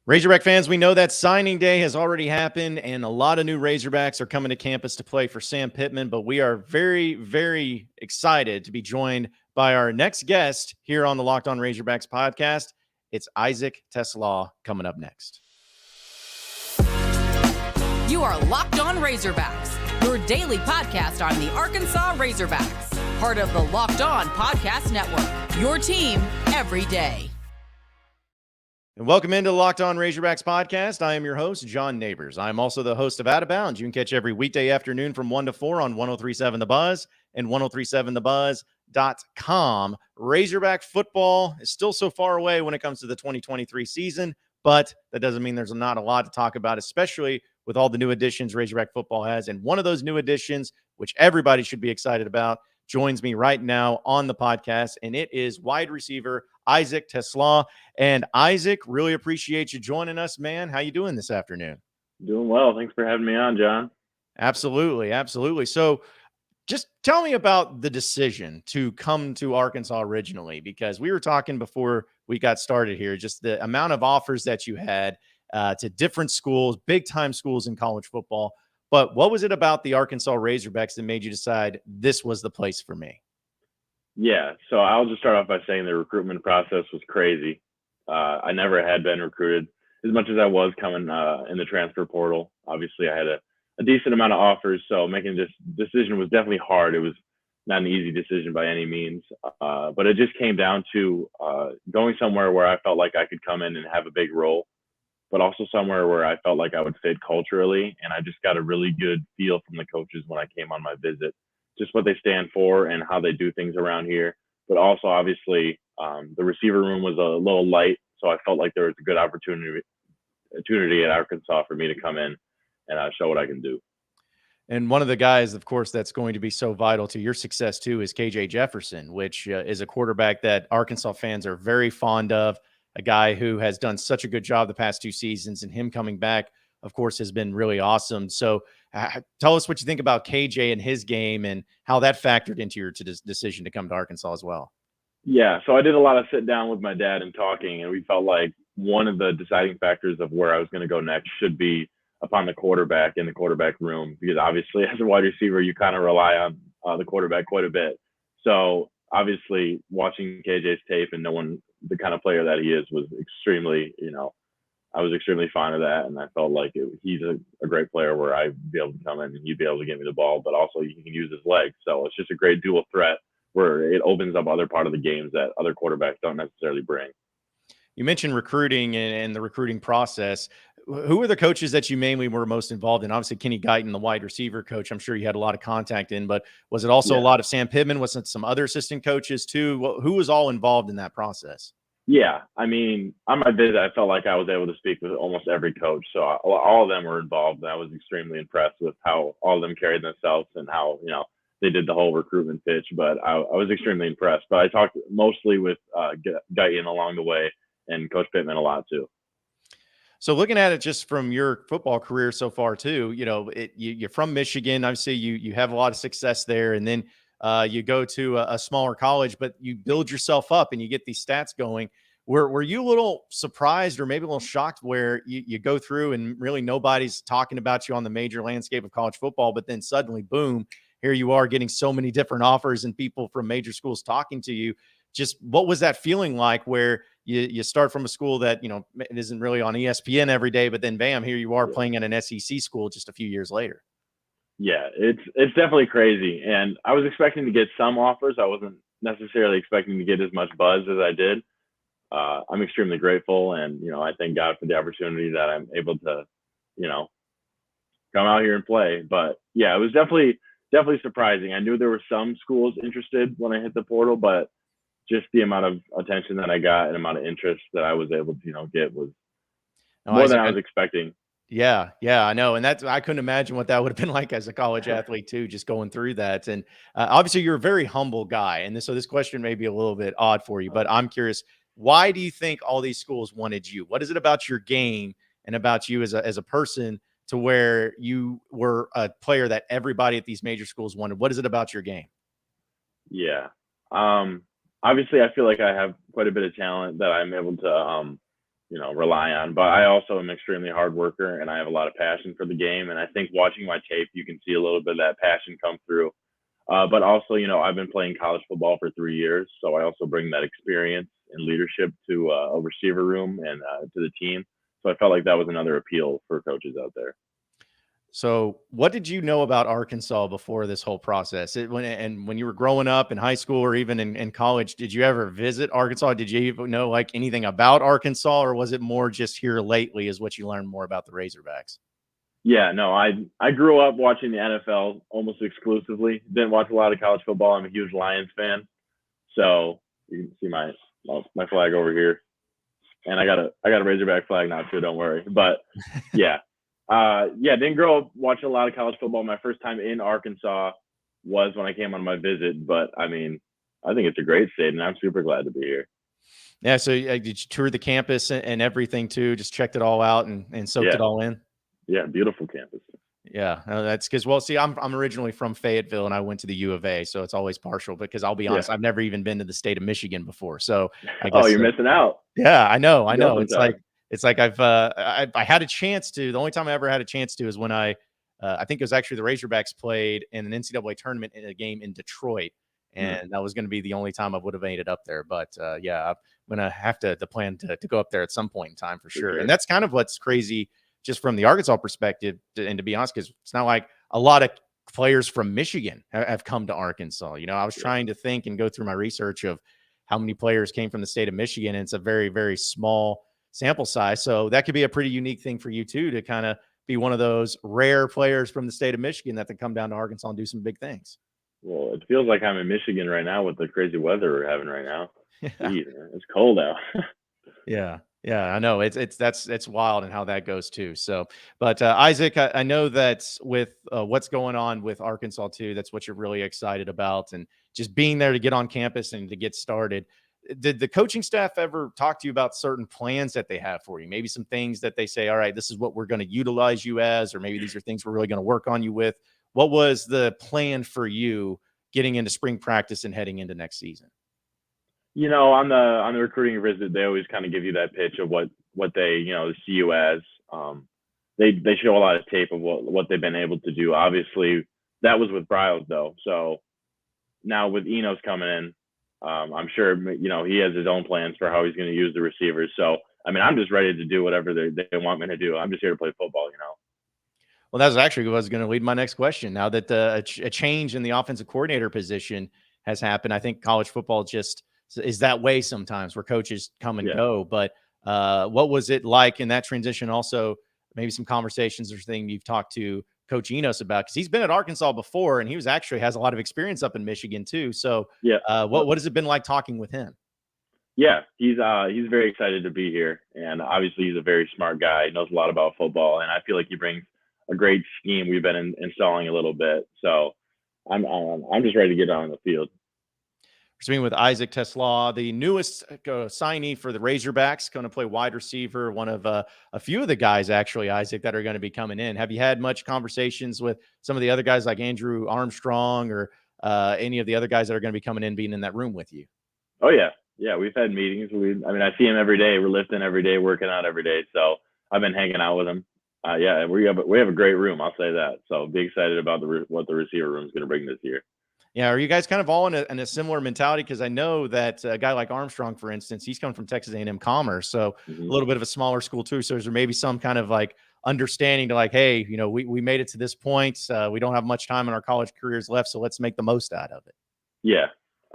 Razorback fans, we know that signing day has already happened, and a lot of new Razorbacks are coming to campus to play for Sam Pittman, but we are very, very excited to be joined by our next guest here on the Locked On Razorbacks podcast. It's Isaac TeSlaa coming up next. You are Locked On Razorbacks, your daily podcast on the Arkansas Razorbacks, part of the Locked On Podcast Network, your team every day. And welcome into the Locked On Razorbacks podcast. I am your host, John Nabors. I am also the host of Out of Bounds. You can catch every weekday afternoon from 1 to 4 on 103.7 The Buzz and 103.7thebuzz.com. Razorback football is still so far away when it comes to the 2023 season, but that doesn't mean there's not a lot to talk about, especially with all the new additions Razorback football has. And one of those new additions, which everybody should be excited about, joins me right now on the podcast, and it is wide receiver Isaac TeSlaa. And Isaac, really appreciate you joining us, man. How you doing this afternoon? Doing well. Thanks for having me on, John. Absolutely, absolutely. So just tell me about the decision to come to Arkansas originally, because we were talking before we got started here, just the amount of offers that you had to different schools, big-time schools in college football. But what was it about the Arkansas Razorbacks that made you decide this was the place for me? Yeah, so I'll just start off by saying the recruitment process was crazy. I never had been recruited as much as I was coming in the transfer portal. Obviously, I had a decent amount of offers, so making this decision was definitely hard. It was not an easy decision by any means, but it just came down to going somewhere where I felt like I could come in and have a big role, but also somewhere where I felt like I would fit culturally. And I just got a really good feel from the coaches when I came on my visit, just what they stand for and how they do things around here. But also, obviously, the receiver room was a little light, so I felt like there was a good opportunity at Arkansas for me to come in and show what I can do. And one of the guys, of course, that's going to be so vital to your success, too, is KJ Jefferson, which is a quarterback that Arkansas fans are very fond of, a guy who has done such a good job the past 2 seasons, and him coming back, of course, has been really awesome. So tell us what you think about KJ and his game and how that factored into your decision to come to Arkansas as well. Yeah, so I did a lot of sit down with my dad and talking, and we felt like one of the deciding factors of where I was going to go next should be upon the quarterback in the quarterback room, because obviously as a wide receiver, you kind of rely on the quarterback quite a bit. So obviously watching KJ's tape and knowing the kind of player that he is was extremely, I was extremely fond of that. And I felt like he's a great player where I'd be able to come in and he'd be able to get me the ball, but also he can use his legs. So it's just a great dual threat where it opens up other part of the games that other quarterbacks don't necessarily bring. You mentioned recruiting and the recruiting process. Who are the coaches that you mainly were most involved in? Obviously, Kenny Guyton, the wide receiver coach, I'm sure you had a lot of contact in, but was it also a lot of Sam Pittman? Was it some other assistant coaches too? Who was all involved in that process? Yeah, I mean, on my visit, I felt like I was able to speak with almost every coach. So all of them were involved, and I was extremely impressed with how all of them carried themselves and how, they did the whole recruitment pitch. But I was extremely impressed. But I talked mostly with Guyton along the way and Coach Pittman a lot too. So looking at it just from your football career so far too, you're from Michigan. Obviously, you have a lot of success there, and then you go to a smaller college, but you build yourself up and you get these stats going. Were you a little surprised or maybe a little shocked where you go through and really nobody's talking about you on the major landscape of college football, but then suddenly, boom, here you are getting so many different offers and people from major schools talking to you? Just what was that feeling like where you start from a school that, it isn't really on ESPN every day, but then bam, here you are playing at an SEC school just a few years later? Yeah, it's definitely crazy. And I was expecting to get some offers. I wasn't necessarily expecting to get as much buzz as I did. I'm extremely grateful. And, I thank God for the opportunity that I'm able to, come out here and play. But yeah, it was definitely surprising. I knew there were some schools interested when I hit the portal, but just the amount of attention that I got and amount of interest that I was able to, get was more than I was expecting. Yeah, I know. And I couldn't imagine what that would have been like as a college athlete too, just going through that. And obviously you're a very humble guy. And so this question may be a little bit odd for you, but I'm curious, why do you think all these schools wanted you? What is it about your game and about you as a person to where you were a player that everybody at these major schools wanted? What is it about your game? Yeah. Obviously I feel like I have quite a bit of talent that I'm able to rely on. But I also am an extremely hard worker, and I have a lot of passion for the game. And I think watching my tape, you can see a little bit of that passion come through. But also, I've been playing college football for 3 years, so I also bring that experience and leadership to a receiver room and to the team. So I felt like that was another appeal for coaches out there. So, what did you know about Arkansas before this whole process? When you were growing up in high school or even in college, did you ever visit Arkansas? Did you even know like anything about Arkansas, or was it more just here lately is what you learned more about the Razorbacks? Yeah, no, I grew up watching the NFL almost exclusively. Didn't watch a lot of college football. I'm a huge Lions fan, so you can see my flag over here, and I got a Razorback flag now too. Don't worry, but yeah. Didn't grow up watching a lot of college football. My first time in Arkansas was when I came on my visit, but I mean, I think it's a great state, and I'm super glad to be here. Yeah. So, did you tour the campus and everything too? Just checked it all out and soaked it all in? Yeah, beautiful campus. Yeah, that's because, well, see, I'm originally from Fayetteville and I went to the U of A, so it's always partial because I'll be honest, I've never even been to the state of Michigan before. So I guess, Oh, you're missing out. yeah, I know. Go It's like I had a chance to. The only time I ever had a chance to is when I think it was actually the Razorbacks played in an NCAA tournament in a game in Detroit, and that was going to be the only time I would have made it up there. But yeah, I'm gonna have to plan to go up there at some point in time for sure. And that's kind of what's crazy, just from the Arkansas perspective, and to be honest, because it's not like a lot of players from Michigan have come to Arkansas. I was trying to think and go through my research of how many players came from the state of Michigan, and it's a very, very small sample size. So that could be a pretty unique thing for you too, to kind of be one of those rare players from the state of Michigan that can come down to Arkansas and do some big things. Well, it feels like I'm in Michigan right now with the crazy weather we're having right now. Jeez, it's cold out. Yeah. Yeah, I know it's wild and how that goes too. So, but Isaac, I know that with what's going on with Arkansas too, that's what you're really excited about, and just being there to get on campus and to get started. Did the coaching staff ever talk to you about certain plans that they have for you? Maybe some things that they say, all right, this is what we're going to utilize you as, or maybe these are things we're really going to work on you with. What was the plan for you getting into spring practice and heading into next season? On the recruiting visit, they always kind of give you that pitch of what they see you as. They show a lot of tape of what they've been able to do. Obviously, that was with Bryles though. So now with Enos coming in, I'm sure he has his own plans for how he's going to use the receivers. So I mean, I'm just ready to do whatever they want me to do. I'm just here to play football. Well, that was actually was going to lead my next question. Now that a change in the offensive coordinator position has happened, I think college football just is that way sometimes, where coaches come and go. But what was it like in that transition? Also, maybe some conversations or thing you've talked to Coach Enos about, because he's been at Arkansas before and he was actually has a lot of experience up in Michigan too. So what has it been like talking with him? Yeah, he's very excited to be here, and obviously he's a very smart guy. He knows a lot about football, and I feel like he brings a great scheme we've been installing a little bit. So I'm just ready to get on the field. We're speaking with Isaac TeSlaa, the newest signee for the Razorbacks, going to play wide receiver, one of a few of the guys, actually, Isaac, that are going to be coming in. Have you had much conversations with some of the other guys like Andrew Armstrong or any of the other guys that are going to be coming in, being in that room with you? Oh, yeah. Yeah, we've had meetings. I see him every day. We're lifting every day, working out every day. So I've been hanging out with him. We have a great room. I'll say that. So be excited about what the receiver room is going to bring this year. Yeah, are you guys kind of all in a similar mentality? Because I know that a guy like Armstrong, for instance, he's coming from Texas A&M Commerce, so a little bit of a smaller school too. So is there maybe some kind of like understanding to like, hey, we made it to this point. We don't have much time in our college careers left, so let's make the most out of it. Yeah,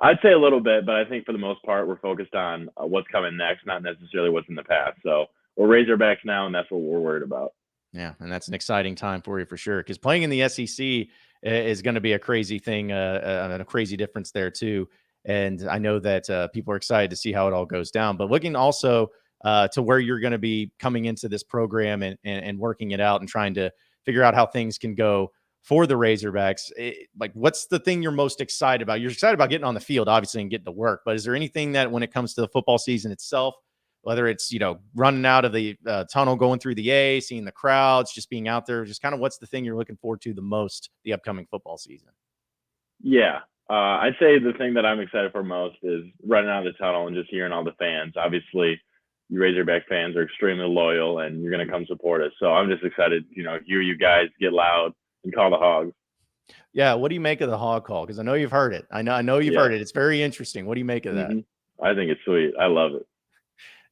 I'd say a little bit, but I think for the most part, we're focused on what's coming next, not necessarily what's in the past. So we're Razorbacks now, and that's what we're worried about. Yeah, and that's an exciting time for you for sure, because playing in the SEC is going to be a crazy thing and a crazy difference there too. And I know that people are excited to see how it all goes down. But looking also to where you're going to be coming into this program and working it out and trying to figure out how things can go for the Razorbacks, like what's the thing you're most excited about? You're excited about getting on the field, obviously, and getting to work. But is there anything that when it comes to the football season itself, whether it's, running out of the tunnel, going through the A, seeing the crowds, just being out there, just kind of what's the thing you're looking forward to the most the upcoming football season? Yeah, I'd say the thing that I'm excited for most is running out of the tunnel and just hearing all the fans. Obviously, you Razorback fans are extremely loyal and you're going to come support us. So I'm just excited, hear you guys get loud and call the Hogs. Yeah. What do you make of the hog call? Because I know you've heard it. I know you've heard it. It's very interesting. What do you make of that? I think it's sweet. I love it.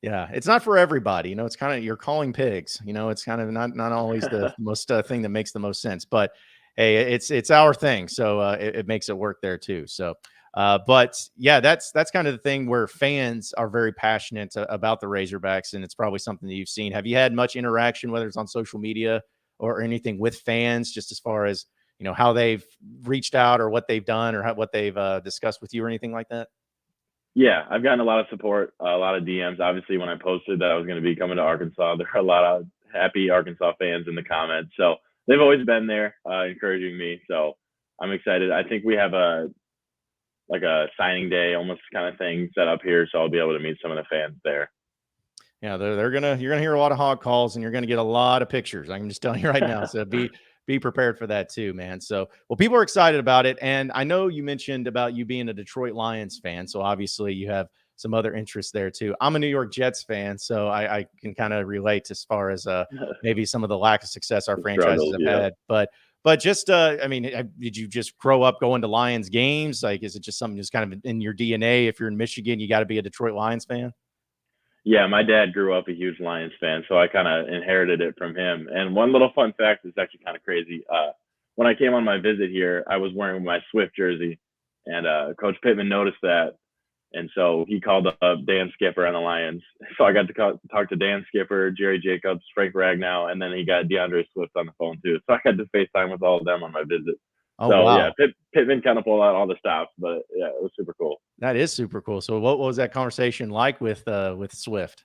Yeah, it's not for everybody. It's kind of, you're calling pigs. It's kind of not always the most thing that makes the most sense. But hey, it's our thing, so it makes it work there too. So, but yeah, that's kind of the thing where fans are very passionate about the Razorbacks, and it's probably something that you've seen. Have you had much interaction, whether it's on social media or anything, with fans, just as far as how they've reached out or what they've done or what they've discussed with you or anything like that? Yeah, I've gotten a lot of support, a lot of DMs. Obviously, when I posted that I was going to be coming to Arkansas, there are a lot of happy Arkansas fans in the comments. So they've always been there encouraging me. So I'm excited. I think we have a signing day almost kind of thing set up here. So I'll be able to meet some of the fans there. Yeah, you're gonna hear a lot of hog calls, and you're gonna get a lot of pictures. I'm just telling you right now. So be prepared for that too, man. So, well, people are excited about it. And I know you mentioned about you being a Detroit Lions fan. So obviously you have some other interests there too. I'm a New York Jets fan, so I can kind of relate as far as maybe some of the lack of success our franchises have had. But just, did you just grow up going to Lions games? Like, is it just something that's kind of in your DNA? If you're in Michigan, you got to be a Detroit Lions fan. Yeah, my dad grew up a huge Lions fan, so I kind of inherited it from him. And one little fun fact is actually kind of crazy. When I came on my visit here, I was wearing my Swift jersey, and Coach Pittman noticed that. And so he called up Dan Skipper on the Lions. So I got to talk to Dan Skipper, Jerry Jacobs, Frank Ragnow, and then he got DeAndre Swift on the phone too. So I got to FaceTime with all of them on my visit. Oh, so, wow. Yeah, Pittman kind of pulled out all the stops, but yeah, it was super cool. That is super cool. So what was that conversation like with Swift?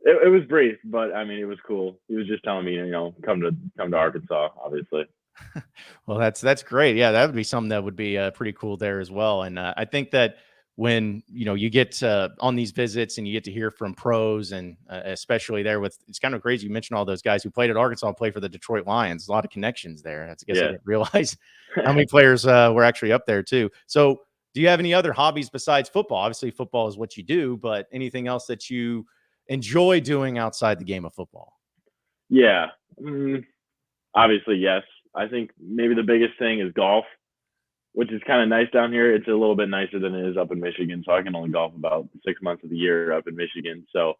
It was brief, but I mean, it was cool. He was just telling me, come to Arkansas, obviously. Well, that's great. Yeah, that would be something that would be pretty cool there as well. And I think that when you get on these visits and you get to hear from pros, and especially there it's kind of crazy. You mentioned all those guys who played at Arkansas and play for the Detroit Lions. A lot of connections there. I guess I didn't realize how many players were actually up there too. So, do you have any other hobbies besides football? Obviously, football is what you do, but anything else that you enjoy doing outside the game of football? Yeah, obviously, yes. I think maybe the biggest thing is golf, which is kind of nice down here. It's a little bit nicer than it is up in Michigan, so I can only golf about 6 months of the year up in Michigan. So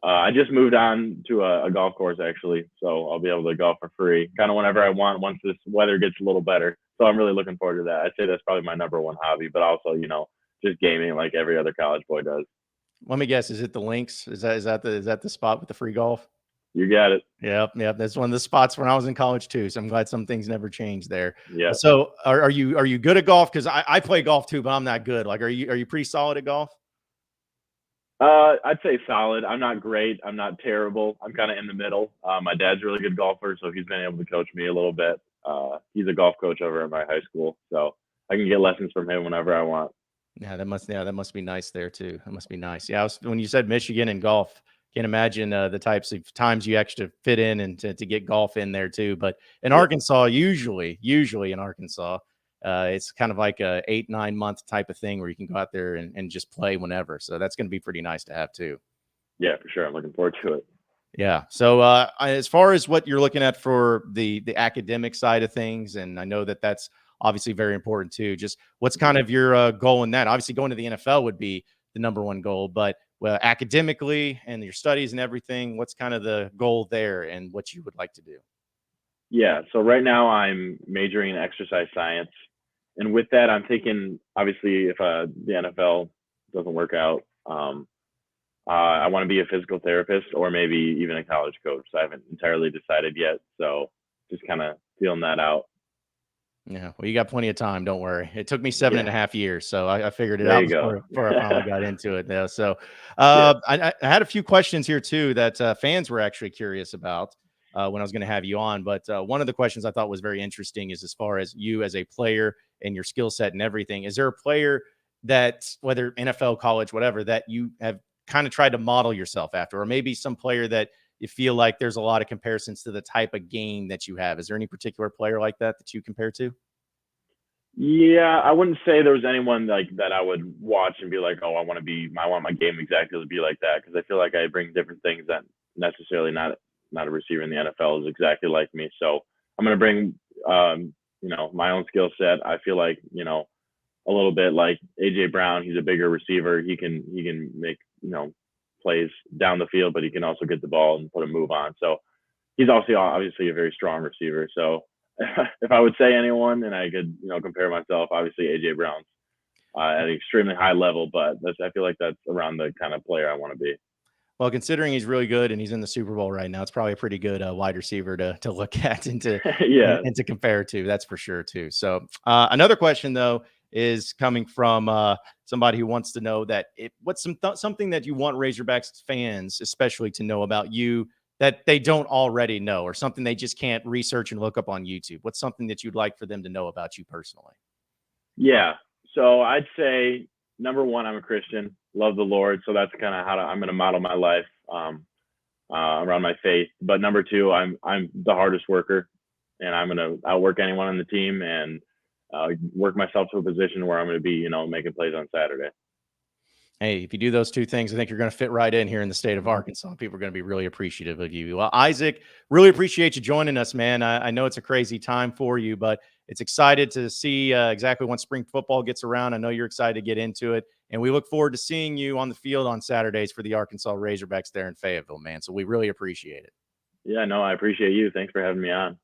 I just moved on to a golf course, actually, so I'll be able to golf for free kind of whenever I want once this weather gets a little better. So I'm really looking forward to that. I'd say that's probably my number one hobby, but also, just gaming like every other college boy does. Let me guess. Is it the Links? Is that the spot with the free golf? You got it. Yep. That's one of the spots when I was in college too. So I'm glad some things never changed there. Yeah. So are you good at golf? Because I play golf too, but I'm not good. Like, are you pretty solid at golf? I'd say solid. I'm not great. I'm not terrible. I'm kind of in the middle. My dad's a really good golfer, so he's been able to coach me a little bit. He's a golf coach over at my high school, so I can get lessons from him whenever I want. Yeah, that must be nice there too. That must be nice. Yeah, when you said Michigan and golf, can't imagine the types of times you actually fit in and to get golf in there too. But in Arkansas, usually in Arkansas, it's kind of like a 8-9 month type of thing where you can go out there and just play whenever. So that's going to be pretty nice to have too. Yeah, for sure. I'm looking forward to it. Yeah. So as far as what you're looking at for the academic side of things, and I know that that's obviously very important too. Just what's kind of your goal in that? Obviously, going to the NFL would be the number one goal, but academically and your studies and everything, what's kind of the goal there and what you would like to do? Yeah. So right now I'm majoring in exercise science. And with that, I'm thinking, obviously, if the NFL doesn't work out, I want to be a physical therapist or maybe even a college coach. So I haven't entirely decided yet. So just kind of feeling that out. Yeah. Well, you got plenty of time. Don't worry. It took me 7.5 years. So I figured it There out you go. before I finally got into it. Yeah. So I had a few questions here too that fans were actually curious about when I was going to have you on. But one of the questions I thought was very interesting is as far as you as a player and your skill set and everything. Is there a player that, whether NFL, college, whatever, that you have kind of tried to model yourself after, or maybe some player that you feel like there's a lot of comparisons to the type of game that you have? Is there any particular player like that you compare to? Yeah, I wouldn't say there was anyone like that I would watch and be like, oh, I want my game exactly to be like that, because I feel like I bring different things that necessarily not a receiver in the NFL is exactly like me. So I'm gonna bring my own skill set. I feel like a little bit like AJ Brown. He's a bigger receiver. He can make plays down the field, but he can also get the ball and put a move on. So he's also obviously a very strong receiver. So if I would say anyone and I could, compare myself, obviously AJ Brown's at an extremely high level, but I feel like that's around the kind of player I want to be. Well, considering he's really good and he's in the Super Bowl right now, it's probably a pretty good wide receiver to look at and to Yeah. and to compare to. That's for sure too. So another question though is coming from somebody who wants to know that what's something that you want Razorbacks fans especially to know about you that they don't already know, or something they just can't research and look up on YouTube. What's something that you'd like for them to know about you personally? Yeah. So I'd say number one, I'm a Christian, love the Lord. So that's kind of how I'm going to model my life around my faith. But number two, I'm the hardest worker, and I'm going to outwork anyone on the team and work myself to a position where I'm going to be, making plays on Saturday. Hey, if you do those two things, I think you're going to fit right in here in the state of Arkansas. People are going to be really appreciative of you. Well, Isaac, really appreciate you joining us, man. I know it's a crazy time for you, but it's excited to see exactly when spring football gets around. I know you're excited to get into it, and we look forward to seeing you on the field on Saturdays for the Arkansas Razorbacks there in Fayetteville, man. So we really appreciate it. Yeah, no, I appreciate you. Thanks for having me on.